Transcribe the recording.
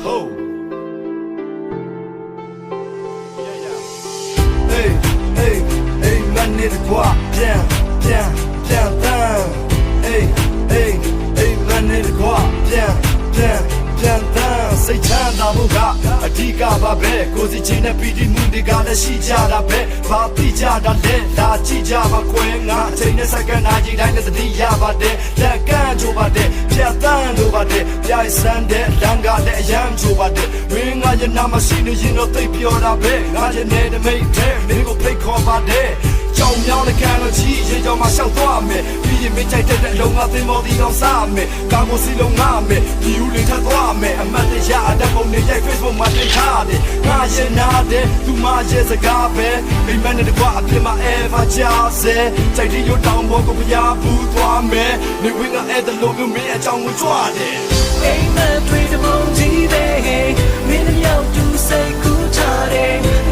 ho hey hey hey man need quoi bien bien bien bien hey hey hey man need quoi bien bien bien bien စိတ်ချမ်းသာမှုကအဓိကပါပဲကိုယ်စီချင်းနဲ့ပြီးဒီမှုတွေကလည်းရှိကြတာပဲဘာသိကြတာလဲဒါကြည့်ကြပါကွယ်ငါအချိန်နဲ့စက္ကန့်နာရီတိုင်းနဲ့သတိရပါတယ်လက်ကမ်းချိုးပါတယ်ဖြတ်တန်းလို့ပါတယ်ပြိုင်စမ်းတဲ့လမ်းကလည်းအယမ်းချိုးပါတယ်မင်းငါရဲ့နာမရှိနေရင်တော့သိပြောတာပဲငါရဲ့နေတမိတ်ပဲမင်းကိုဖိတ်ခေါ်ပါတယ်ကြောင်မြောင်းတဲ့ကန်လို့ကြီးရေကြောင်မှာရှောက်သွားမယ်ပြီးရင်မင်းကြိုက်တဲ့အလုံးငါသင်္ဘောဒီအောင်စားမယ်ကာကိုစီလုံးငါမယ်ဒီဦးလေးထပ်သွားမယ်အမတ်တရားအတက်ပုံနေရိုက် Facebook မှာတင်ထားတယ်ငါရဲ့နာတဲ့သူမရဲ့စကားပဲမိမနဲ့တကွာအပြစ်မှာ ever ကြာစေကြိုက်တဲ့ရုပ်တောင်ပေါ်ကိုဖျားဘူးသွားမယ်နေဝင်ကအဲ့တဲ့လိုမျိုးမင်းအကြောင်းကိုကြွားတယ်အိမ်မက်တွေတမုံကြီးတဲ့မင်းတို့ရောက်သူစိတ်ကူးထားတယ်